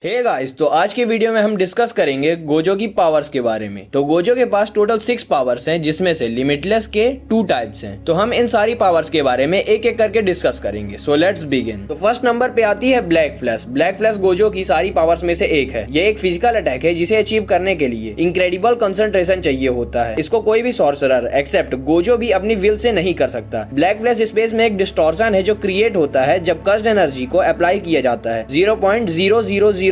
Hey guys, तो आज के वीडियो में हम डिस्कस करेंगे गोजो की पावर्स के बारे में। तो गोजो के पास टोटल 6 पावर्स हैं, जिसमें से लिमिटलेस के 2 टाइप्स हैं। तो हम इन सारी पावर्स के बारे में एक एक करके डिस्कस करेंगे। So let's begin. तो फर्स्ट नंबर पे आती है black flash. Black flash Gojo की सारी पावर्स में से एक है। ये एक फिजिकल अटैक है जिसे अचीव करने के लिए इनक्रेडिबल कंसंट्रेशन चाहिए होता है। इसको कोई भी सॉर्सरर एक्सेप्ट गोजो भी अपनी विल से नहीं कर सकता। ब्लैक फ्लैश स्पेस में एक डिस्टॉर्शन है जो क्रिएट होता है जब कस्ट एनर्जी को अप्लाई किया जाता है 0.00001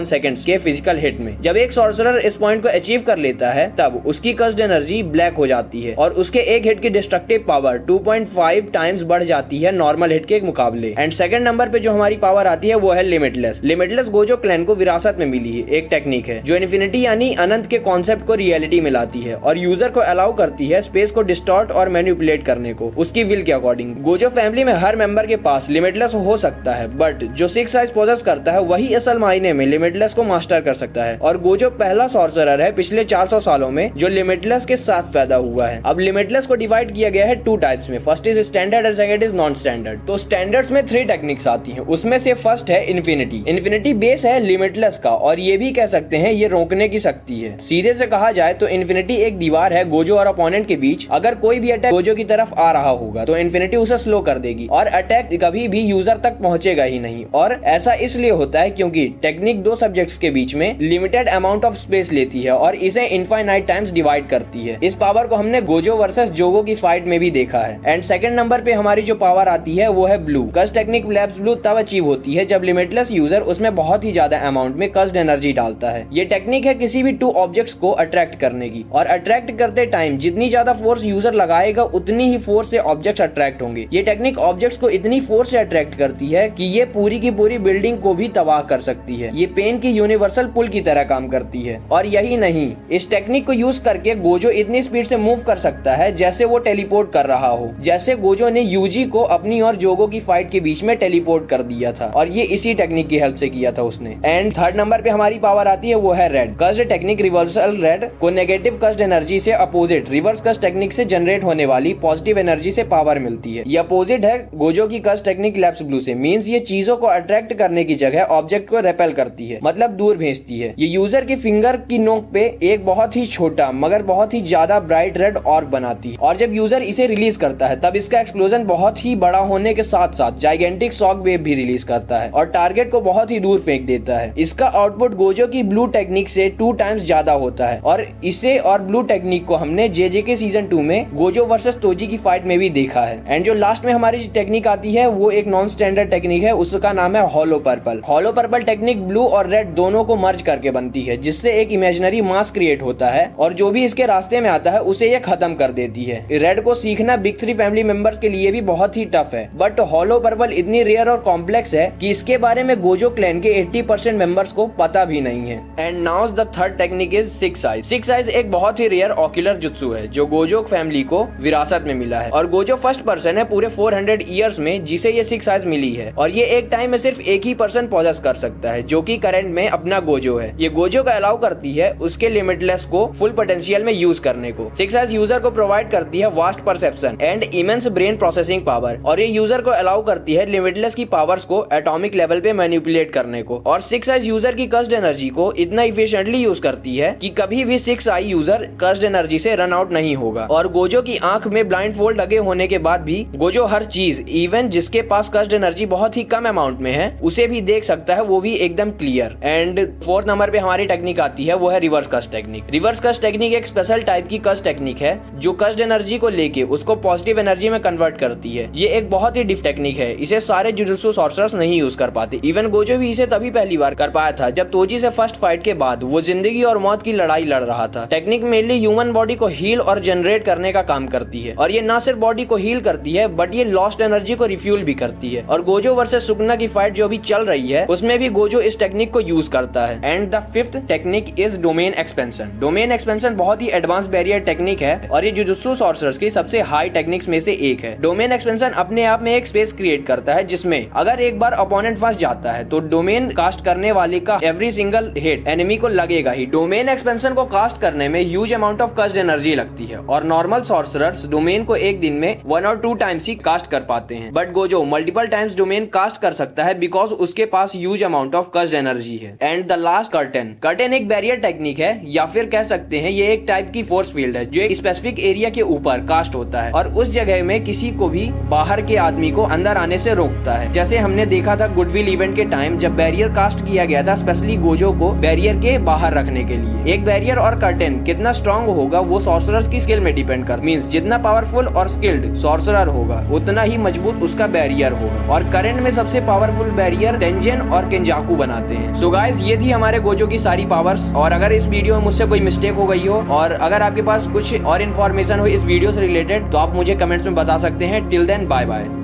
सेकंड्स के फिजिकल हिट में। जब एक सॉर्सरर इस पॉइंट को अचीव कर लेता है तब उसकी कस्ट एनर्जी ब्लैक हो जाती है और उसके एक हिट की डिस्ट्रक्टिव पावर 2.5 टाइम्स बढ़ जाती है नॉर्मल हिट के मुकाबले। एंड सेकंड नंबर पे जो हमारी पावर आती है वो है लिमिटलेस। लिमिटलेस गोजो क्लैन को विरासत में मिली है एक टेक्निक है जो इन्फिनिटी यानी अनंत के कॉन्सेप्ट को रियलिटी में लाती है और यूजर को अलाउ करती है स्पेस को डिस्टॉर्ट और मैनिपुलेट करने को उसकी विल के अकॉर्डिंग। गोजो फैमिली में हर मेंबर के पास लिमिटलेस हो सकता है, बट जो 6 आइज पोजेस करता है वही असल मायने में लिमिटलेस को मास्टर कर सकता है। और गोजो पहला सॉर्सरर है पिछले 400 सालों में जो लिमिटलेस के साथ पैदा हुआ है। अब लिमिटलेस को डिवाइड किया गया है 2 टाइप्स में। फर्स्ट इज स्टैंडर्ड और सेकंड इज नॉन स्टैंडर्ड। तो स्टैंडर्ड्स में 3 टेक्निक्स आती हैं, उसमें से फर्स्ट है इन्फिनिटी। इन्फिनिटी बेस है लिमिटलेस का और ये भी कह सकते हैं ये रोकने की शक्ति है। सीधे से कहा जाए तो इन्फिनिटी एक दीवार है गोजो और अपोनेंट के बीच। अगर कोई भी अटैक गोजो की तरफ आ रहा होगा तो इन्फिनिटी उसे स्लो कर देगी और अटैक कभी भी यूजर तक पहुंचेगा ही नहीं। और ऐसा इसलिए होता है क्योंकि टेक्निक 2 सब्जेक्ट्स के बीच में लिमिटेड अमाउंट ऑफ स्पेस लेती है और इसे इनफाइनाइट टाइम्स डिवाइड करती है। इस पावर को हमने गोजो वर्सेस जोगो की फाइट में भी देखा है। एंड सेकंड नंबर पे हमारी जो पावर आती है वो है ब्लू। कस्ट टेक्निक लैप्स ब्लू तब अचीव होती है जब लिमिटलेस यूजर उसमें बहुत ही ज्यादा अमाउंट में कस्ट एनर्जी डालता है। ये टेक्निक है किसी भी 2 ऑब्जेक्ट्स को अट्रैक्ट करने की और अट्रैक्ट करते टाइम जितनी ज्यादा फोर्स यूजर लगाएगा उतनी ही फोर्स से ऑब्जेक्ट्स अट्रैक्ट होंगे। ये टेक्निक ऑब्जेक्ट्स को इतनी फोर्स से अट्रैक्ट करती है कि ये पूरी की पूरी बिल्डिंग को भी तबाह कर सकती है। ये पेन की यूनिवर्सल पुल की तरह काम करती है। और यही नहीं, इस टेक्निक को यूज करके गोजो इतनी स्पीड से मूव कर सकता है जैसे वो टेलीपोर्ट कर रहा हो। जैसे गोजो ने यूजी को अपनी और जोगो की फाइट के बीच में टेलीपोर्ट कर दिया था और ये इसी टेक्निक की हेल्प से किया था उसने। एंड थर्ड नंबर पे हमारी पावर आती है वो है रेड। कस्ट टेक्निक रिवर्सल रेड को नेगेटिव कस्ट एनर्जी से अपोजिट रिवर्स कस्ट टेक्निक से जनरेट होने वाली पॉजिटिव एनर्जी से पावर मिलती है। ये अपोजिट है गोजो की कस्ट टेक्निक लैप्स ब्लू से। मींस ये चीजों को अट्रैक्ट करने की जगह ऑब्जेक्ट को रेपेल करती है, मतलब दूर भेजती है। ये यूजर की फिंगर की नोक पे एक बहुत ही छोटा मगर बहुत ही ज्यादा ब्राइट रेड ऑर्ब बनाती है और जब यूजर इसे रिलीज करता है तब इसका एक्सप्लोजन बहुत ही बड़ा होने के साथ साथ जाइगेंटिक शॉक वेव भी रिलीज करता है और टारगेट को बहुत ही दूर फेंक देता है। इसका आउटपुट गोजो की ब्लू टेक्निक से 2 टाइम्स ज्यादा होता है और इसे और ब्लू टेक्निक को हमने जेजे सीजन 2 में गोजो वर्सेस तोजी की फाइट में भी देखा है। एंड जो लास्ट में हमारी टेक्निक आती है वो एक नॉन स्टैंडर्ड टेक्निक है, उसका नाम है hollow purple. Hollow purple technique blue और रेड दोनों को मर्ज करके बनती है जिससे एक इमेजिनरी मास क्रिएट होता है और जो भी इसके रास्ते में आता है उसे ये खत्म कर देती है। रेड को सीखना बिग 3 फैमिली मेंबर्स के लिए भी बहुत ही टफ है, बट हॉलो पर्पल इतनी रेयर और कॉम्प्लेक्स है कि इसके बारे में गोजो क्लैन के 80% मेंबर्स को पता भी नहीं है। And now the third technique is 6 eyes. 6 eyes एक बहुत ही रेयर ऑक्यूलर जुत्सु है जो गोजो फैमिली को विरासत में मिला है और गोजो फर्स्ट पर्सन है पूरे 400 ईयर्स में जिसे ये 6 आइज मिली है और ये एक टाइम में सिर्फ एक ही पर्सन पॉजेस कर सकता है जो कि करंट में अपना गोजो है। ये गोजो का अलाउ करती है उसके लिमिटलेस को फुल पोटेंशियल में यूज करने को। 6 आइज यूजर को प्रोवाइड करती है vast perception and immense brain processing power और ये यूजर को अलाउ करती है लिमिटलेस की पावर्स को एटॉमिक लेवल पे मैनिपुलेट करने को। और 6 आइज यूजर की कस्ट एनर्जी को इतना इफिशिएंटली यूज करती है कि कभी भी 6 आई यूजर कस्ट एनर्जी से रन आउट नहीं होगा। और गोजो की आंख में ब्लाइंड फोल्ड लगे होने के बाद भी गोजो हर चीज इवन जिसके पास कस्ट एनर्जी बहुत ही कम अमाउंट में है उसे भी देख सकता है, वो भी एकदम क्लियर। एंड फोर्थ नंबर पे हमारी टेक्निक आती है वो है रिवर्स कस्ट टेक्निक। रिवर्स कस्ट टेक्निक एक स्पेशल टाइप की कस्ट टेक्निक है जो कस्ट एनर्जी को लेके उसको पॉजिटिव एनर्जी में कन्वर्ट करती है। ये एक बहुत ही डिफ टेक्निक है, इसे सारे जुजुत्सु सॉर्सरर्स नहीं यूज कर पाते। इवन गोजो भी इसे तभी पहली बार कर पाया था जब तोजी से फर्स्ट फाइट के बाद वो जिंदगी और मौत की लड़ाई लड़ रहा था। टेक्निक मेनली ह्यूमन बॉडी को हील और जनरेट करने का काम करती है और ये न सिर्फ बॉडी को हील करती है बट ये लॉस्ट एनर्जी को रिफ्यूल भी करती है। और गोजो वर्सेस सुकना की फाइट जो भी चल रही है उसमें भी गोजो इस टेक्निक को यूज करता है। And the fifth technique is domain expansion. Domain expansion बहुत ही एडवांस बैरियर टेक्निक है और ये जुजुत्सु सॉर्सरर्स की सबसे हाई टेक्निक्स में से एक है। डोमेन एक्सपेंशन अपने आप में एक स्पेस क्रिएट करता है जिसमें अगर एक बार अपोनेंट फंस जाता है तो डोमेन कास्ट करने वाले का एवरी सिंगल हिट एनिमी को लगेगा ही। डोमेन एक्सपेंशन को कास्ट करने में ह्यूज अमाउंट ऑफ कस्ट एनर्जी लगती है और नॉर्मल सॉर्सरर्स डोमेन को एक दिन में 1 और 2 टाइम्स ही कास्ट कर पाते हैं, but Gojo multiple times domain cast कर सकता है बिकॉज उसके पास huge amount of of cursed energy है। And the last curtain. Curtain एक बैरियर टेक्निक है या फिर कह सकते हैं ये एक टाइप की फोर्स फील्ड है जो एक स्पेसिफिक एरिया के ऊपर कास्ट होता है और उस जगह में किसी को भी बाहर के आदमी को अंदर आने से रोकता है। जैसे हमने देखा था गुडविल इवेंट के टाइम जब बैरियर कास्ट किया गया था स्पेशली गोजो को बैरियर के बाहर रखने के लिए। एक बैरियर और कर्टेन कितना स्ट्रॉन्ग होगा वो सॉर्सरर्स की स्किल में डिपेंड करता है। मींस जितना पावरफुल और स्किल्ड सॉर्सरर होगा उतना ही मजबूत उसका बैरियर होगा। और करंट में सबसे पावरफुल बैरियर टेंजन और केंजाकू बनाते हैं। सो गाइस ये थी हमारे गोजो की सारी पावर्स। और अगर इस वीडियो में मुझसे कोई मिस्टेक हो गई हो और अगर आपके पास कुछ और इन्फॉर्मेशन हो इस वीडियो से रिलेटेड तो आप मुझे कमेंट्स में बता सकते हैं। Till then bye bye.